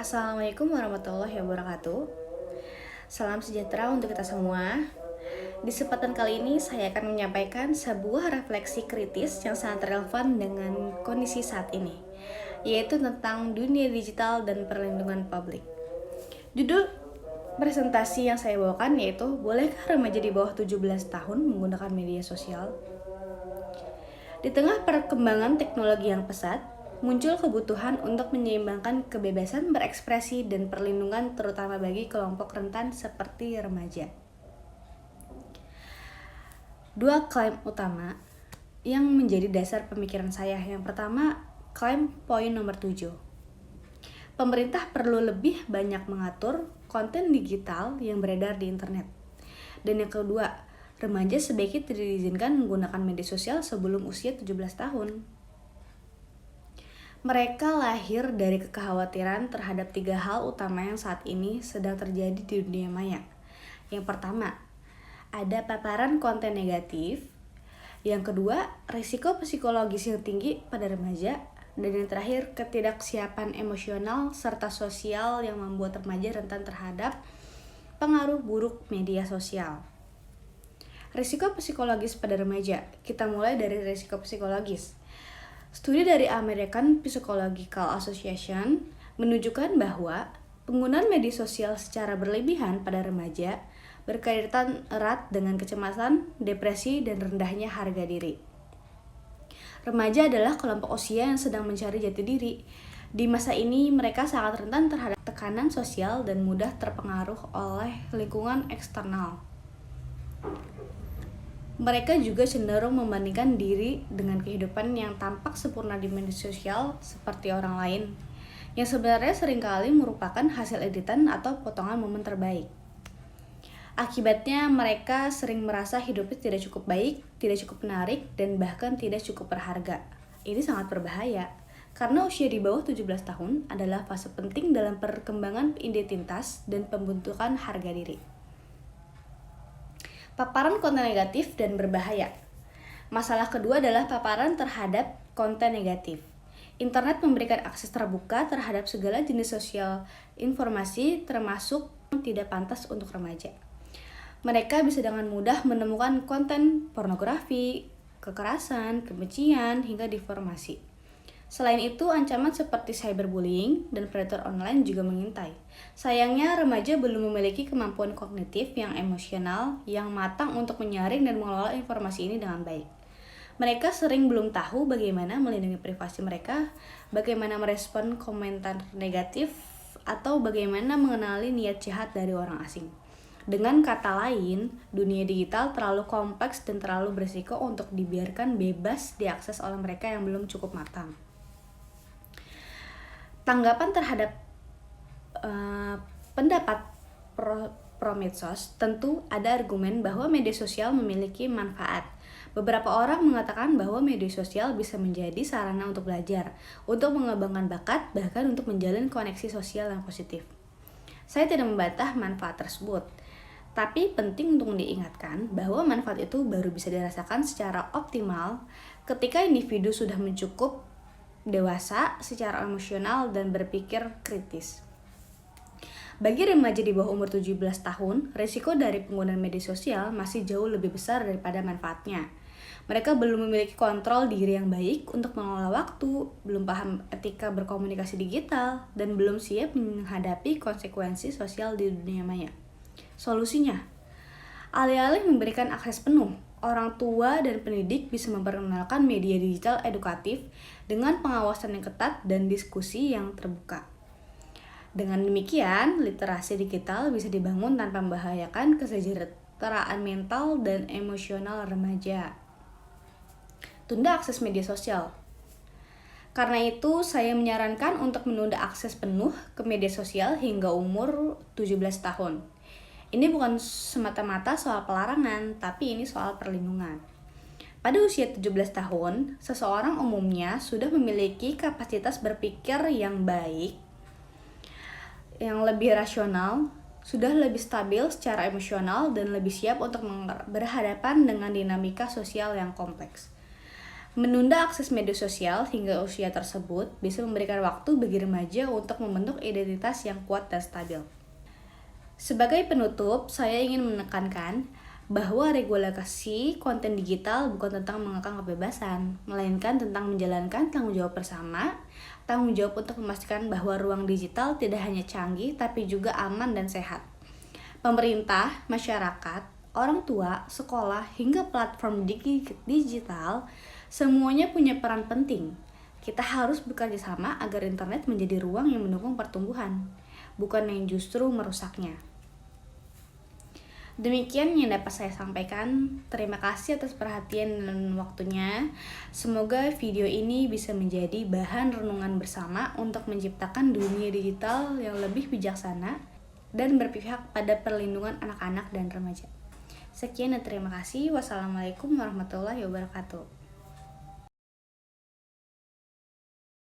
Assalamualaikum warahmatullahi wabarakatuh. Salam sejahtera untuk kita semua. Di kesempatan kali ini saya akan menyampaikan sebuah refleksi kritis yang sangat relevan dengan kondisi saat ini, yaitu tentang dunia digital dan perlindungan publik. Judul presentasi yang saya bawakan yaitu bolehkah remaja di bawah 17 tahun menggunakan media sosial? Di tengah perkembangan teknologi yang pesat, muncul kebutuhan untuk menyeimbangkan kebebasan berekspresi dan perlindungan terutama bagi kelompok rentan seperti remaja. Dua klaim utama yang menjadi dasar pemikiran saya. Yang pertama, klaim poin nomor 7. Pemerintah perlu lebih banyak mengatur konten digital yang beredar di internet. Dan yang kedua, remaja sebaiknya tidak diizinkan menggunakan media sosial sebelum usia 17 tahun. Mereka lahir dari kekhawatiran terhadap 3 hal utama yang saat ini sedang terjadi di dunia maya. Yang pertama, ada paparan konten negatif. Yang kedua, risiko psikologis yang tinggi pada remaja. Dan yang terakhir, ketidaksiapan emosional serta sosial yang membuat remaja rentan terhadap pengaruh buruk media sosial. Risiko psikologis pada remaja. Kita mulai dari risiko psikologis. Studi dari American Psychological Association menunjukkan bahwa penggunaan media sosial secara berlebihan pada remaja berkaitan erat dengan kecemasan, depresi, dan rendahnya harga diri. Remaja adalah kelompok usia yang sedang mencari jati diri. Di masa ini, mereka sangat rentan terhadap tekanan sosial dan mudah terpengaruh oleh lingkungan eksternal. Mereka juga cenderung membandingkan diri dengan kehidupan yang tampak sempurna di media sosial seperti orang lain, yang sebenarnya seringkali merupakan hasil editan atau potongan momen terbaik. Akibatnya, mereka sering merasa hidupnya tidak cukup baik, tidak cukup menarik, dan bahkan tidak cukup berharga. Ini sangat berbahaya, karena usia di bawah 17 tahun adalah fase penting dalam perkembangan identitas dan pembentukan harga diri. Paparan konten negatif dan berbahaya. Masalah kedua adalah paparan terhadap konten negatif. Internet memberikan akses terbuka terhadap segala jenis sosial informasi termasuk yang tidak pantas untuk remaja. Mereka bisa dengan mudah menemukan konten pornografi, kekerasan, kebencian, hingga deformasi. Selain itu, ancaman seperti cyberbullying dan predator online juga mengintai. Sayangnya, remaja belum memiliki kemampuan kognitif yang emosional yang matang untuk menyaring dan mengelola informasi ini dengan baik. Mereka sering belum tahu bagaimana melindungi privasi mereka, bagaimana merespon komentar negatif, atau bagaimana mengenali niat jahat dari orang asing. Dengan kata lain, dunia digital terlalu kompleks dan terlalu berisiko untuk dibiarkan bebas diakses oleh mereka yang belum cukup matang. Tanggapan terhadap pendapat pro medsos, tentu ada argumen bahwa media sosial memiliki manfaat. Beberapa orang mengatakan bahwa media sosial bisa menjadi sarana untuk belajar, untuk mengembangkan bakat, bahkan untuk menjalin koneksi sosial yang positif. Saya tidak membantah manfaat tersebut, tapi penting untuk diingatkan bahwa manfaat itu baru bisa dirasakan secara optimal ketika individu sudah mencukup dewasa secara emosional dan berpikir kritis. Bagi remaja di bawah umur 17 tahun, risiko dari penggunaan media sosial masih jauh lebih besar daripada manfaatnya. Mereka belum memiliki kontrol diri yang baik untuk mengelola waktu, belum paham etika berkomunikasi digital, dan belum siap menghadapi konsekuensi sosial di dunia maya. Solusinya, alih-alih memberikan akses penuh, orang tua dan pendidik bisa memperkenalkan media digital edukatif dengan pengawasan yang ketat dan diskusi yang terbuka. Dengan demikian, literasi digital bisa dibangun tanpa membahayakan kesejahteraan mental dan emosional remaja. Tunda akses media sosial. Karena itu, saya menyarankan untuk menunda akses penuh ke media sosial hingga umur 17 tahun. Ini bukan semata-mata soal pelarangan, tapi ini soal perlindungan. Pada usia 17 tahun, seseorang umumnya sudah memiliki kapasitas berpikir yang baik, yang lebih rasional, sudah lebih stabil secara emosional, dan lebih siap untuk berhadapan dengan dinamika sosial yang kompleks. Menunda akses media sosial hingga usia tersebut bisa memberikan waktu bagi remaja untuk membentuk identitas yang kuat dan stabil. Sebagai penutup, saya ingin menekankan bahwa regulasi konten digital bukan tentang mengekang kebebasan, melainkan tentang menjalankan tanggung jawab bersama, tanggung jawab untuk memastikan bahwa ruang digital tidak hanya canggih tapi juga aman dan sehat. Pemerintah, masyarakat, orang tua, sekolah, hingga platform digital, semuanya punya peran penting. Kita harus bekerja sama agar internet menjadi ruang yang mendukung pertumbuhan, bukan yang justru merusaknya. Demikian yang dapat saya sampaikan. Terima kasih atas perhatian dan waktunya. Semoga video ini bisa menjadi bahan renungan bersama untuk menciptakan dunia digital yang lebih bijaksana dan berpihak pada perlindungan anak-anak dan remaja. Sekian dan terima kasih. Wassalamualaikum warahmatullahi wabarakatuh.